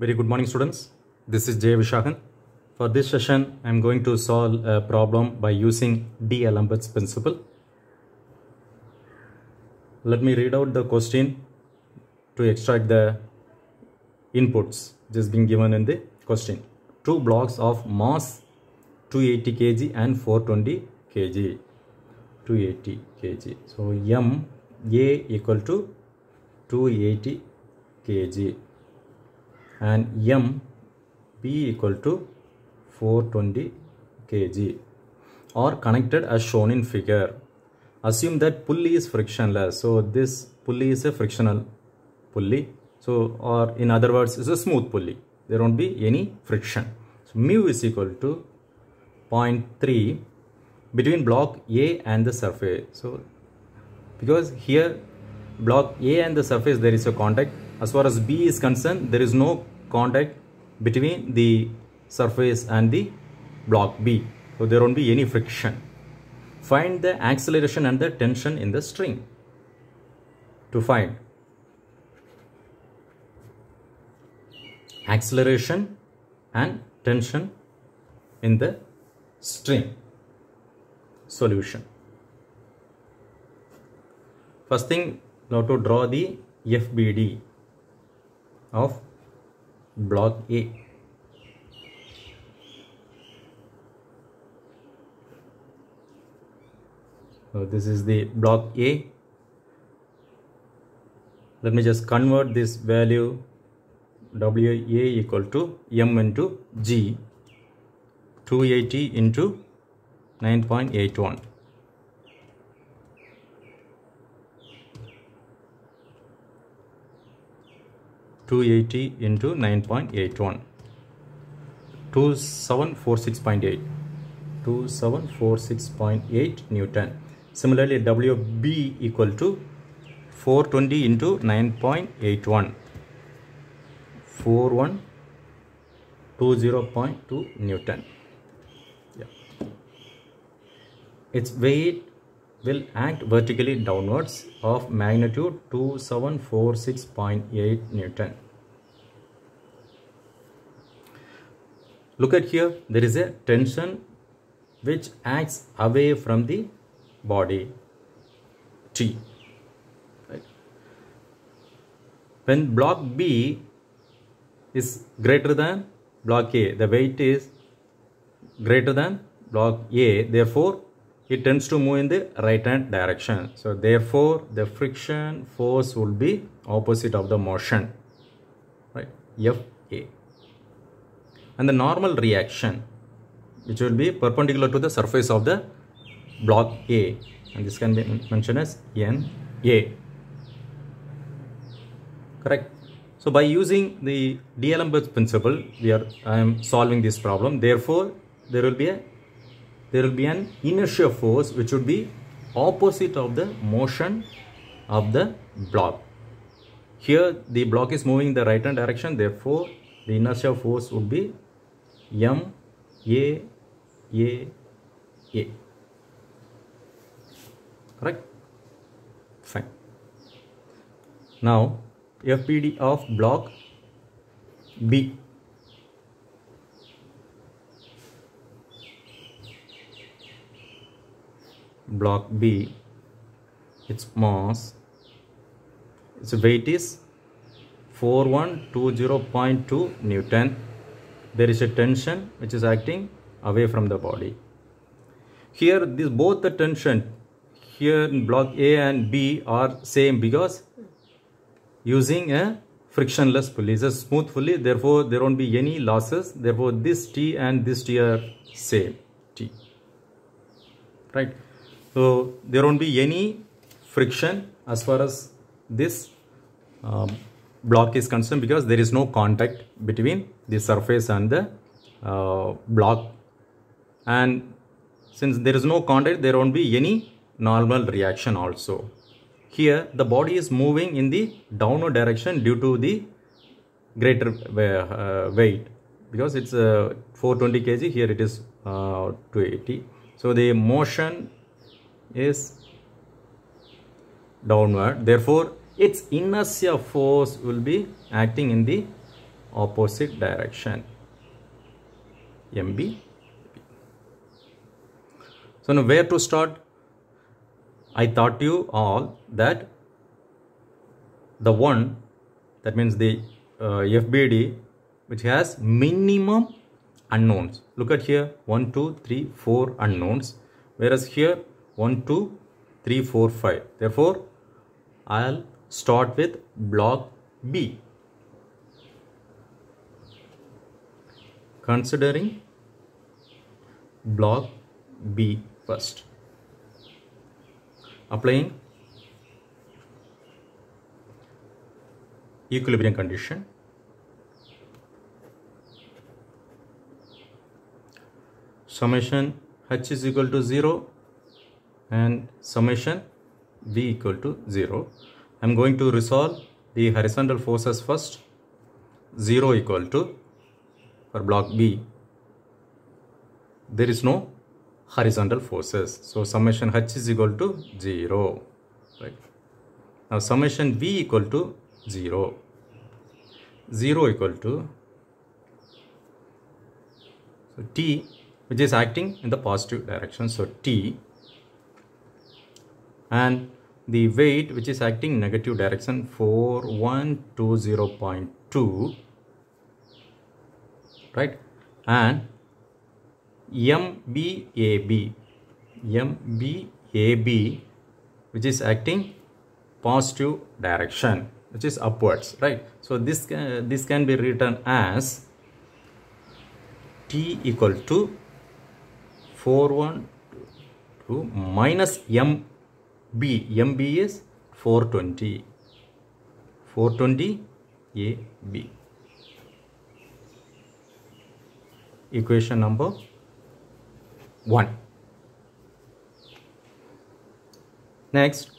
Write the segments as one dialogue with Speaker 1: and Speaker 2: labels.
Speaker 1: Very good morning, students. This is Jay Vishakan. For this session, I am going to solve a problem by using D'Alembert's principle. Let me read out the question to extract the inputs just being given in the question. Two blocks of mass 280 kg and 420 kg. 280 kg. So M A equal to 280 kg. And M P equal to 420 kg are connected as shown in figure. Assume that pulley is frictionless. So this pulley is a frictional pulley. So, or in other words, it's a smooth pulley. There won't be any friction. So mu is equal to 0.3 between block A and the surface. So because here block A and the surface there is a contact. As far as B is concerned, there is no contact between the surface and the block B. So there won't be any friction. Find the acceleration and the tension in the string. To find acceleration and tension in the string. Solution. First thing, now to draw the FBD of block A. So this is the block A. Let me just convert this value WA equal to M into G, 280 into 9.81. into 9.81, 2746.8, 2746.8 Newton. Similarly, WB equal to 420 into 9.81, 4120.2 Newton. Yeah. Its weight will act vertically downwards of magnitude 2746.8 Newton. Look at here, there is a tension which acts away from the body T. Right. When block B is greater than block A, the weight is greater than block A, therefore it tends to move in the right hand direction. So therefore the friction force will be opposite of the motion, right? FA. And the normal reaction, which will be perpendicular to the surface of the block A, and this can be mentioned as NA. Correct. So by using the D'Alembert's principle, I am solving this problem. Therefore there will be an inertia force which would be opposite of the motion of the block. Here the block is moving in the right hand direction, therefore the inertia force would be M A. Correct? Fine. Now FBD of block B. Block B, its mass, its weight is 4120.2 Newton. There is a tension which is acting away from the body. Here both the tension here in block A and B are same because using a frictionless pulley. It's a smooth pulley, therefore there won't be any losses. Therefore this T and this T are same T. Right. So there won't be any friction as far as this block is concerned because there is no contact between the surface and the block, and since there is no contact, there won't be any normal reaction also. Here the body is moving in the downward direction due to the greater weight, because it's 420 kg, here it is 280. So the motion is downward, therefore its inertia force will be acting in the opposite direction. MB. So now where to start? I taught you all that the one, that means the FBD, which has minimum unknowns. Look at here, 1, 2, 3, 4 unknowns, whereas here 1, 2, 3, 4, 5. Therefore, I'll start with block B. Considering block B first. Applying equilibrium condition. Summation H is equal to 0 and summation V equal to 0. I am going to resolve the horizontal forces first. 0 equal to, for block B, there is no horizontal forces. So summation H is equal to 0. Right. Now summation V equal to 0. 0 equal to, so T, which is acting in the positive direction. So T, and the weight which is acting in negative direction, 4120.2, right? And MBAB, which is acting positive direction, which is upwards, right? So this can be written as T equal to 412 minus MB. MB is 420 AB. Equation number 1. Next,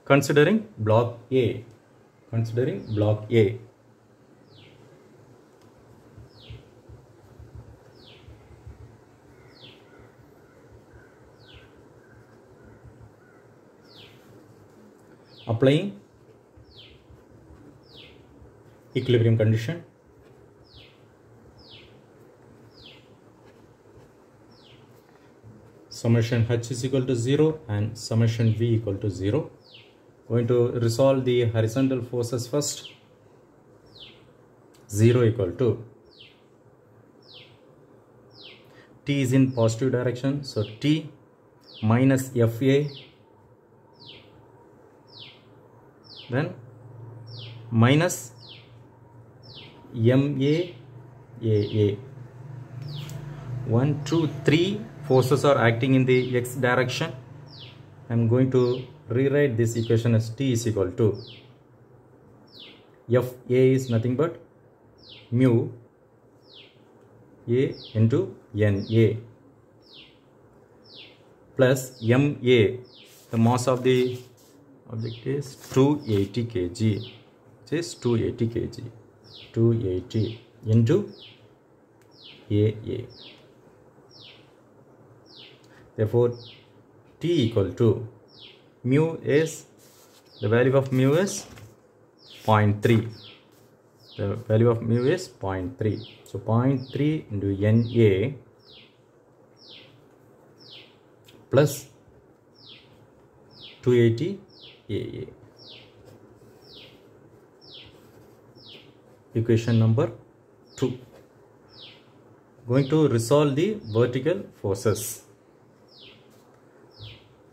Speaker 1: considering block A. Applying equilibrium condition. Summation H is equal to 0 and summation V equal to 0. Going to resolve the horizontal forces first. 0 equal to, T is in positive direction, so T minus FA, then minus MA AA. 1, 2, 3 forces are acting in the X direction. I am going to rewrite this equation as T is equal to, FA is nothing but mu A into NA plus MA, the mass of the object is 280 kg, which is 280 kg, 280 into AA. Therefore, T equal to, mu is, the value of mu is 0.3. The value of mu is 0.3. So 0.3 into NA plus 280 AA. Equation number 2. Going to resolve the vertical forces.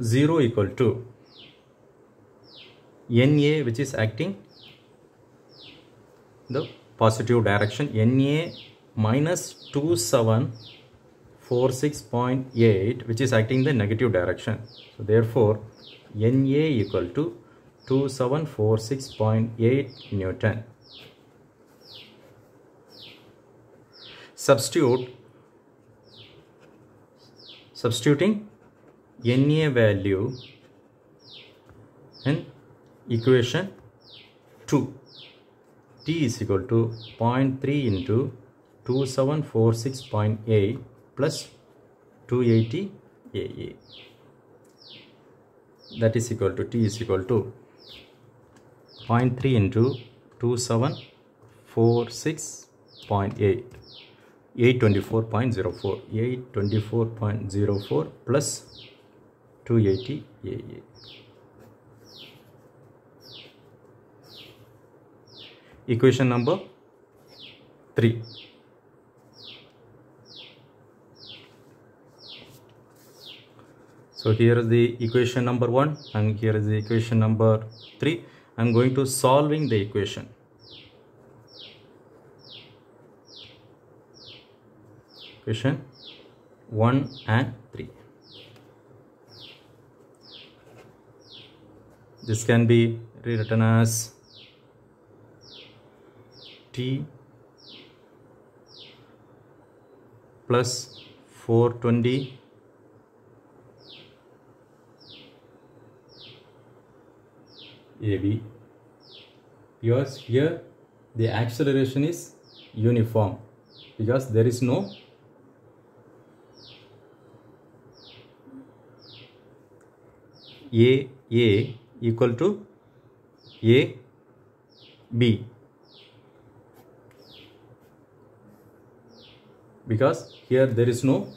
Speaker 1: 0 equal to NA, which is acting the positive direction, NA minus 2746.8, which is acting the negative direction. So therefore NA equal to 2746.8 Newton. Substituting NA value in equation 2. T is equal to 0.3 into 2746.8 plus 280 AA. that is equal to T is equal to 0.3 into 2746.8, 824.04, 824.04 plus 280 AA. Equation number 3. So here is the equation number 1 and here is the equation number 3. I am going to solving the equation. Equation 1 and 3. This can be rewritten as T plus 420 AB, because here the acceleration is uniform because there is no A equal to A B, because here there is no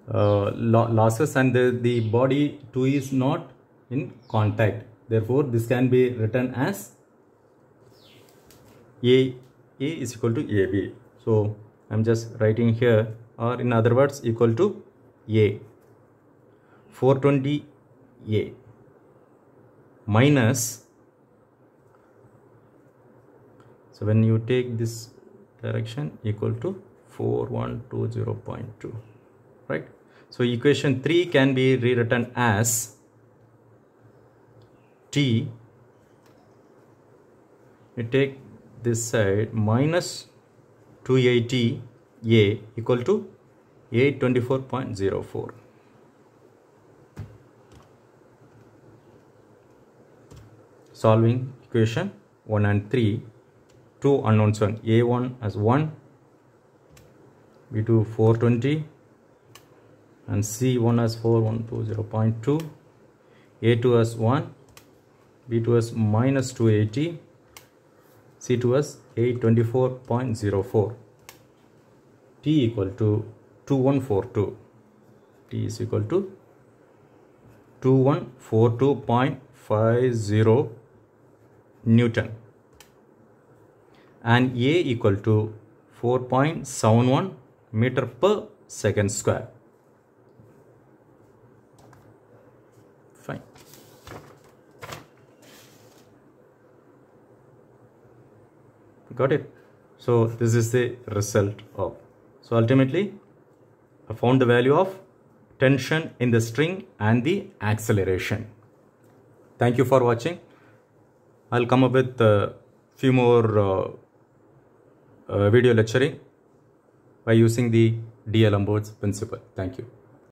Speaker 1: losses and the body too is not in contact. Therefore, this can be written as A is equal to AB. So, I am just writing here, or in other words, equal to A. 420 A minus, so when you take this direction, equal to 4120.2, right? So, equation 3 can be rewritten as T, you take this side, minus 280 A equal to 824.04. Solving equation 1 and 3, two unknowns, one A1 as 1, B2 420 and C1 as 4120.2, A2 as 1, B2 as minus 280, C2 as 824.04, T equal to 2142, T is equal to 2142.50 Newton and A equal to 4.71 meter per second square. Fine. Got it? So this is the result of. So ultimately, I found the value of tension in the string and the acceleration. Thank you for watching. I'll come up with a few more video lecturing by using the D'Alembert's principle. Thank you.